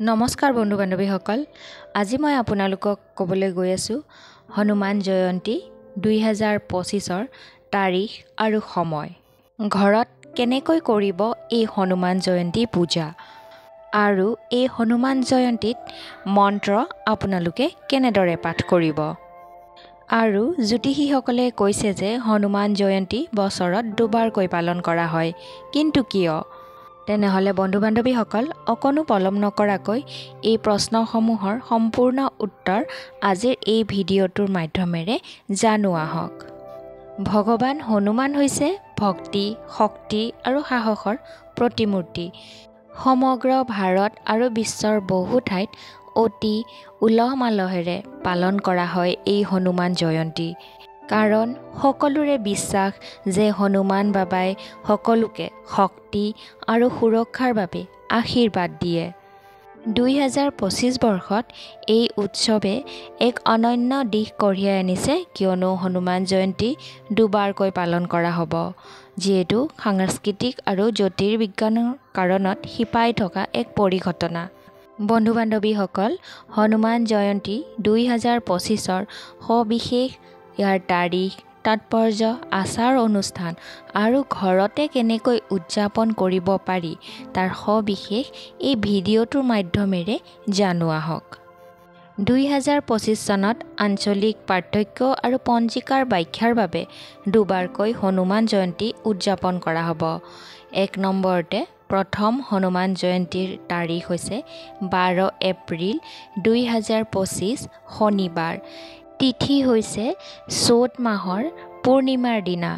নমস্কাৰ বন্ধু বান্ধৱীসকল, আজি মই আপোনালোকক ক'বলৈ গৈ আছোঁ হনুমান জয়ন্তী 2025ৰ তাৰিখ আৰু সময়। ঘৰত কেনেকৈ কৰিব এই হনুমান জয়ন্তী পূজা আৰু এই হনুমান জয়ন্তীত মন্ত্ৰ আপোনালোকে কেনেদৰে পাঠ কৰিব। আৰু জ্যোতিষীসকলে কৈছে যে হনুমান জয়ন্তী বছৰত দুবাৰকৈ পালন কৰা হয়, কিন্তু কিয়? তেনেহ'লে বন্ধু বান্ধৱীসকল, অকণো পলম নকৰাকৈ এই প্ৰশ্নসমূহৰ সম্পূৰ্ণ উত্তৰ আজিৰ এই ভিডিঅ'টোৰ মাধ্যমেৰে জানো আহক। ভগৱান হনুমান হৈছে ভক্তি, শক্তি আৰু সাহসৰ প্ৰতিমূৰ্তি। সমগ্ৰ ভাৰত আৰু বিশ্বৰ বহু ঠাইত অতি উলহ মালহেৰে পালন কৰা হয় এই হনুমান জয়ন্তী। কাৰণ সকলোৰে বিশ্বাস যে হনুমান বাবাই সকলোকে শক্তি আৰু সুৰক্ষাৰ বাবে আশীৰ্বাদ দিয়ে। 2025 বৰ্ষত এই উৎসৱে এক অনন্য দিশ কঢ়িয়াই আনিছে, কিয়নো হনুমান জয়ন্তী দুবাৰকৈ পালন কৰা হ'ব, যিহেতু সাংস্কৃতিক আৰু জ্যোতিৰ্বিজ্ঞানৰ কাৰণত শিপাই থকা এক পৰিঘটনা। বন্ধু বান্ধৱীসকল, হনুমান জয়ন্তী 2025ৰ সবিশেষ, ইয়াৰ তাৰিখ, তাৎপৰ্য, আচাৰ অনুষ্ঠান আৰু ঘৰতে কেনেকৈ উদযাপন কৰিব পাৰি তাৰ সবিশেষ এই ভিডিঅ'টোৰ মাধ্যমেৰে জানো আহক। 2025 চনত আঞ্চলিক পাৰ্থক্য আৰু পঞ্জিকাৰ ব্যাখ্যাৰ বাবে দুবাৰকৈ হনুমান জয়ন্তী উদযাপন কৰা হ'ব। 1 নম্বৰতে প্ৰথম হনুমান জয়ন্তীৰ তাৰিখ হৈছে 12 এপ্ৰিল 2025 শনিবাৰ। তিথি হৈছে চ'ত মাহৰ পূৰ্ণিমাৰ দিনা।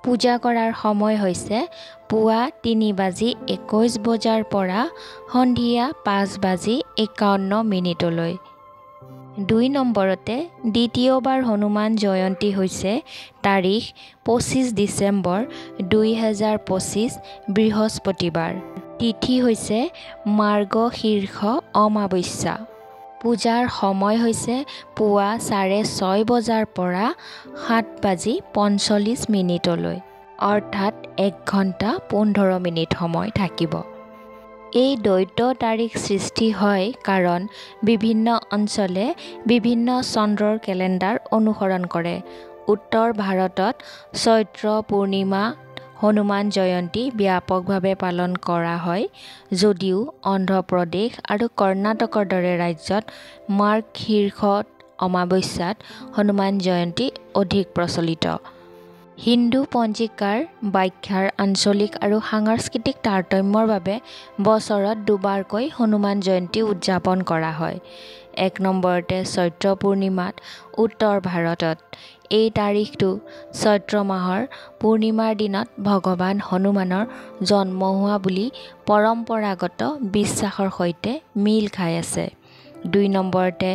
পূজা কৰাৰ সময় হৈছে পুৱা 3:21 বজাৰ পৰা সন্ধিয়া 5:51 2 নম্বৰতে দ্বিতীয়বাৰ হনুমান জয়ন্তী হৈছে তাৰিখ 25 ডিচেম্বৰ 2025 বৃহস্পতিবাৰ। তিথি হৈছে মাৰ্গশীৰ্ষ অমাৱস্যা। পূজাৰ সময় হৈছে পুৱা 6:30 বজাৰ পৰা 7:45 অৰ্থাৎ 1 ঘণ্টা 15 মিনিট সময় থাকিব। এই দ্বৈত তাৰিখ সৃষ্টি হয় কাৰণ বিভিন্ন অঞ্চলে বিভিন্ন চন্দ্ৰৰ কেলেণ্ডাৰ অনুসৰণ কৰে। উত্তৰ ভাৰতত চৈত্ৰ পূৰ্ণিমা হনুমান জয়ন্তী ব্যাপকভাৱে পালন কৰা হয়, যদিও অন্ধ্ৰপ্ৰদেশ আৰু কৰ্ণাটকৰ দৰে ৰাজ্যত মাৰ্গশীৰ্ষ অমাৱস্যাত হনুমান জয়ন্তী অধিক প্ৰচলিত। হিন্দু পঞ্জিকাৰ ব্যাখ্যাৰ আঞ্চলিক আৰু সাংস্কৃতিক তাৰতম্যৰ বাবে বছৰত দুবাৰকৈ হনুমান জয়ন্তী উদযাপন কৰা হয়। 1 নম্বৰতে চৈত্ৰ পূৰ্ণিমাত উত্তৰ ভাৰতত এই তাৰিখটো চৈত্ৰ মাহৰ পূৰ্ণিমাৰ দিনত ভগৱান হনুমানৰ জন্ম হোৱা বুলি পৰম্পৰাগত বিশ্বাসৰ সৈতে মিল খাই আছে। 2 নম্বৰতে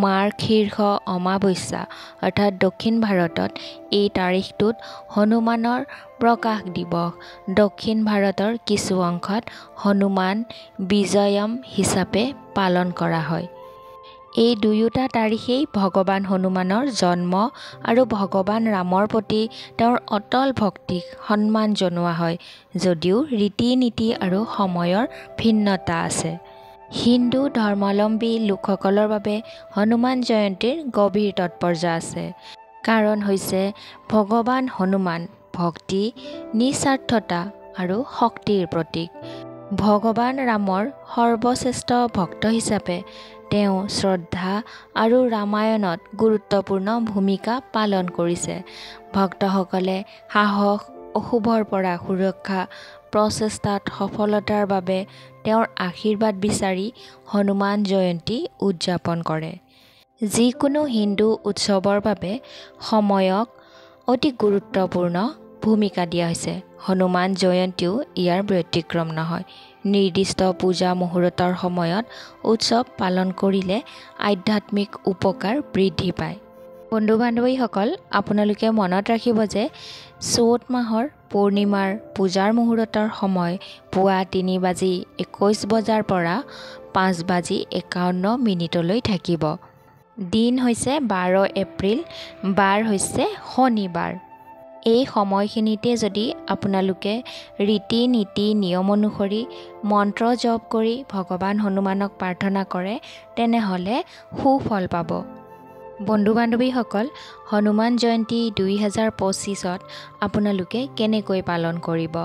মাৰ্গশীৰ্ষ অমাৱস্যা অৰ্থাৎ দক্ষিণ ভাৰতত এই তাৰিখটোত হনুমানৰ প্ৰকাশ দিৱস। দক্ষিণ ভাৰতৰ কিছু অংশত হনুমান বিজয়ম হিচাপে পালন কৰা হয়। এই দুয়োটা তাৰিখেই ভগৱান হনুমানৰ জন্ম আৰু ভগৱান ৰামৰ প্ৰতি তেওঁৰ অটল ভক্তিক সন্মান জনোৱা হয়, যদিও ৰীতি নীতি আৰু সময়ৰ ভিন্নতা আছে। হিন্দু ধৰ্মাৱলম্বী লোকসকলৰ বাবে হনুমান জয়ন্তীৰ গভীৰ তাৎপৰ্য আছে। কাৰণ হৈছে ভগৱান হনুমান ভক্তি, নিস্বাৰ্থতা আৰু শক্তিৰ প্ৰতীক। ভগৱান ৰামৰ সৰ্বশ্ৰেষ্ঠ ভক্ত হিচাপে তেওঁ শ্ৰদ্ধা আৰু ৰামায়ণত গুৰুত্বপূৰ্ণ ভূমিকা পালন কৰিছে। ভক্তসকলে সাহস, অশুভৰ পৰা সুৰক্ষা, প্ৰচেষ্টাত সফলতাৰ বাবে তেওঁৰ আশীৰ্বাদ বিচাৰি হনুমান জয়ন্তী উদযাপন কৰে। যিকোনো হিন্দু উৎসৱৰ বাবে সময়ক অতি গুৰুত্বপূৰ্ণ ভূমিকা দিয়া হৈছে। হনুমান জয়ন্তীও ইয়াৰ ব্যতিক্ৰম নহয়। নিৰ্দিষ্ট পূজা মুহূৰ্তৰ সময়ত উৎসৱ পালন কৰিলে আধ্যাত্মিক উপকাৰ বৃদ্ধি পায়। বন্ধু বান্ধৱীসকল, আপোনালোকে মনত ৰাখিব যে চ'ত মাহৰ পূৰ্ণিমাৰ পূজাৰ মুহূৰ্তৰ সময় পুৱা 3:21 বজাৰ পৰা 5:51 থাকিব। দিন হৈছে 12 এপ্ৰিল, বাৰ হৈছে শনিবাৰ। এই সময়খিনিতে যদি আপোনালোকে ৰীতি নীতি নিয়ম অনুসৰি মন্ত্ৰ জপ কৰি ভগৱান হনুমানক প্ৰাৰ্থনা কৰে তেনেহ'লে সুফল পাব। বন্ধু বান্ধৱীসকল, হনুমান জয়ন্তী 2025ত আপোনালোকে কেনেকৈ পালন কৰিব?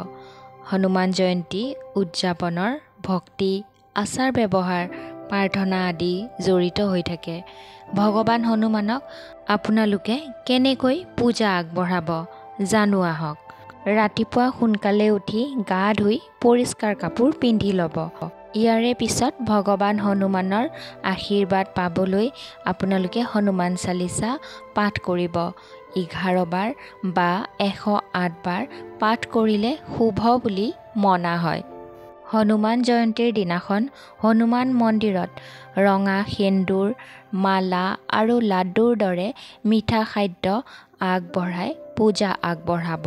হনুমান জয়ন্তী উদযাপনৰ ভক্তি, আচাৰ ব্যৱহাৰ, প্ৰাৰ্থনা আদি জড়িত হৈ থাকে। ভগৱান হনুমানক আপোনালোকে কেনেকৈ পূজা আগবঢ়াব জানো আহক। ৰাতিপুৱা সোনকালে উঠি গা ধুই পৰিষ্কাৰ কাপোৰ পিন্ধি ল'ব। ইয়াৰে পিছত ভগৱান হনুমানৰ আশীৰ্বাদ পাবলৈ আপোনালোকে হনুমান চালিচা পাঠ কৰিব। 11 বাৰ বা 108 বাৰ পাঠ কৰিলে শুভ বুলি মনা হয়। হনুমান জয়ন্তীৰ দিনাখন হনুমান মন্দিৰত ৰঙা সেন্দুৰ, মালা আৰু লাড্ডুৰ দৰে মিঠা খাদ্য আগবঢ়াই পূজা আগবঢ়াব।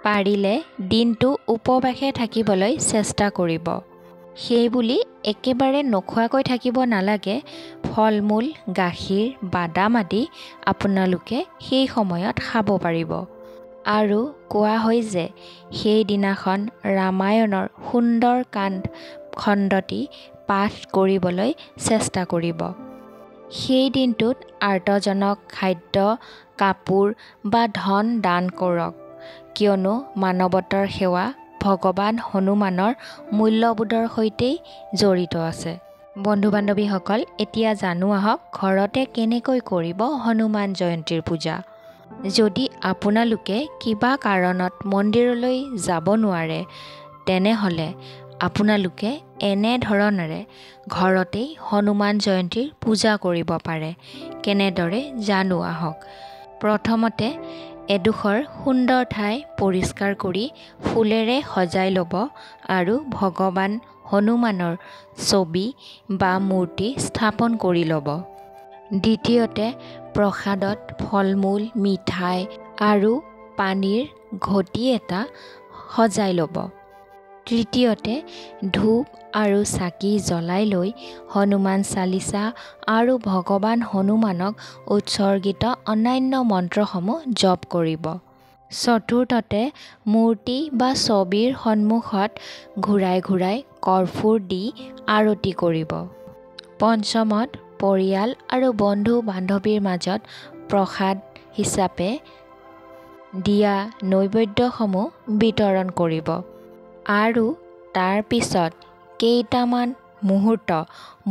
পাৰিলে দিনটো উপবাসে থাকিবলৈ চেষ্টা কৰিব। সেইবুলি একেবাৰে নোখোৱাকৈ থাকিব নালাগে। ফল মূল, গাখীৰ, বাদাম আদি আপোনালোকে সেই সময়ত খাব পাৰিব। আৰু কোৱা হয় যে সেইদিনাখন ৰামায়ণৰ সুন্দৰ কাণ্ড খণ্ডটি পাঠ কৰিবলৈ চেষ্টা কৰিব। সেই দিনটোত আৰ্তজনক খাদ্য, কাপোৰ বা ধন দান কৰক, কিয়নো মানৱতাৰ সেৱা ভগৱান হনুমানৰ মূল্যবোধৰ সৈতেই জড়িত আছে। বন্ধু বান্ধৱীসকল, এতিয়া জানো আহক ঘৰতে কেনেকৈ কৰিব হনুমান জয়ন্তীৰ পূজা। যদি আপোনালোকে কিবা কাৰণত মন্দিৰলৈ যাব নোৱাৰে তেনেহ'লে আপোনালোকে এনেধৰণেৰে ঘৰতেই হনুমান জয়ন্তীৰ পূজা কৰিব পাৰে। কেনেদৰে জানো আহক। প্ৰথমতে এডোখৰ সুন্দৰ ঠাই পৰিষ্কাৰ কৰি ফুলেৰে সজাই ল'ব আৰু ভগৱান হনুমানৰ ছবি বা মূৰ্তি স্থাপন কৰি ল'ব। দ্বিতীয়তে প্ৰসাদত ফল মূল, মিঠাই আৰু পানীৰ ঘটি এটা সজাই ল'ব। তৃতীয়তে ধূপ আৰু চাকি জ্বলাই লৈ হনুমান চালিচা আৰু ভগৱান হনুমানক উৎসৰ্গিত অন্যান্য মন্ত্ৰসমূহ জপ কৰিব। চতুৰ্থতে মূৰ্তি বা ছবিৰ সন্মুখত ঘূৰাই ঘূৰাই কৰ্পূৰ দি আৰতি কৰিব। পঞ্চমত পৰিয়াল আৰু বন্ধু বান্ধৱীৰ মাজত প্ৰসাদ হিচাপে দিয়া নৈবেদ্যসমূহ বিতৰণ কৰিব। আৰু তাৰ পিছত কেইটামান মুহূৰ্ত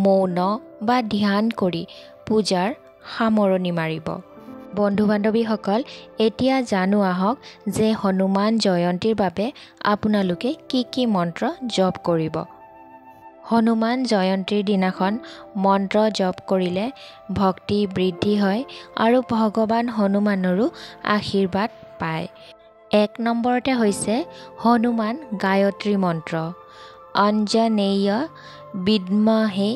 মৌন বা ধ্যান কৰি পূজাৰ সামৰণি মাৰিব। বন্ধু বান্ধৱীসকল, এতিয়া জানো আহক যে হনুমান জয়ন্তীৰ বাবে আপোনালোকে কি কি মন্ত্ৰ জপ কৰিব। হনুমান জয়ন্তীৰ দিনাখন মন্ত্ৰ জপ কৰিলে ভক্তি বৃদ্ধি হয় আৰু ভগৱান হনুমানৰো আশীৰ্বাদ পায়। 1 নম্বৰতে হৈছে হনুমান গায়ত্ৰী মন্ত্ৰ। অঞ্জনেয় বিদ্মহে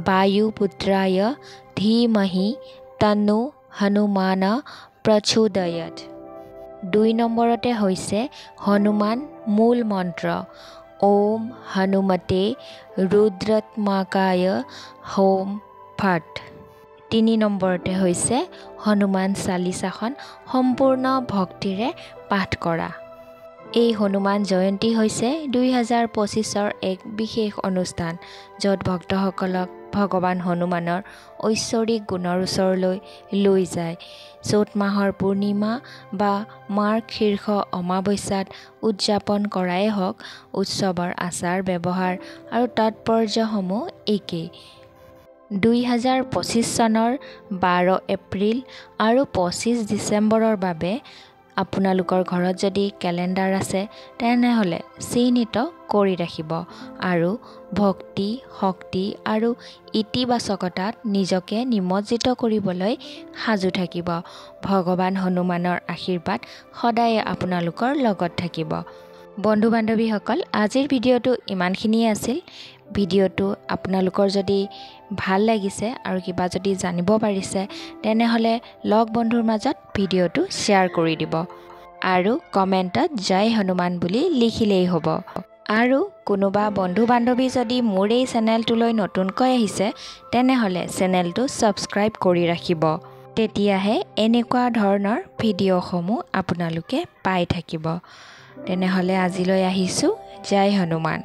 বায়ুপুত্ৰায় ধীমহি তন্নো হনুমান প্ৰচোদয়াৎ। 2 নম্বৰতে হৈছে হনুমান মূল মন্ত্ৰ। ওম হনুমতে ৰুদ্ৰাত্মকায় হোম ফট। 3 নম্বৰতে হৈছে হনুমান চালিচাখন সম্পূৰ্ণ ভক্তিৰে পাঠ কৰা। এই হনুমান জয়ন্তী হৈছে 2025ৰ এক বিশেষ অনুষ্ঠান, য'ত ভক্তসকলক ভগৱান হনুমানৰ ঐশ্বৰিক গুণৰ ওচৰলৈ লৈ যায়। চ'ত মাহৰ পূৰ্ণিমা বা মাৰ্গ শীৰ্ষ অমাৱস্যাত উদযাপন কৰাই হওক, উৎসৱৰ আচাৰ ব্যৱহাৰ আৰু তাৎপৰ্যসমূহ একেই। 2025 চনৰ 12 এপ্ৰিল আৰু 25 ডিচেম্বৰৰ বাবে আপোনালোকৰ ঘৰত যদি কেলেণ্ডাৰ আছে তেনেহ'লে চিহ্নিত কৰি ৰাখিব আৰু ভক্তি, শক্তি আৰু ইতিবাচকতাত নিজকে নিমজ্জিত কৰিবলৈ সাজু থাকিব। ভগৱান হনুমানৰ আশীৰ্বাদ সদায় আপোনালোকৰ লগত থাকিব। বন্ধু বান্ধৱীসকল, আজিৰ ভিডিঅ'টো ইমানখিনিয়ে আছিল। ভিডিঅ'টো আপোনালোকৰ যদি ভাল লাগিছে আৰু কিবা যদি জানিব পাৰিছে তেনেহ'লে লগ বন্ধুৰ মাজত ভিডিঅ'টো শ্বেয়াৰ কৰি দিব আৰু কমেণ্টত জয় হনুমান বুলি লিখিলেই হ'ব। আৰু কোনোবা বন্ধু বান্ধৱী যদি মোৰ এই চেনেলটোলৈ নতুনকৈ আহিছে তেনেহ'লে চেনেলটো ছাবস্ক্ৰাইব কৰি ৰাখিব। তেতিয়াহে এনেকুৱা ধৰণৰ ভিডিঅ'সমূহ আপোনালোকে পাই থাকিব। তেনেহ'লে আজিলৈ আহিছোঁ। জয় হনুমান।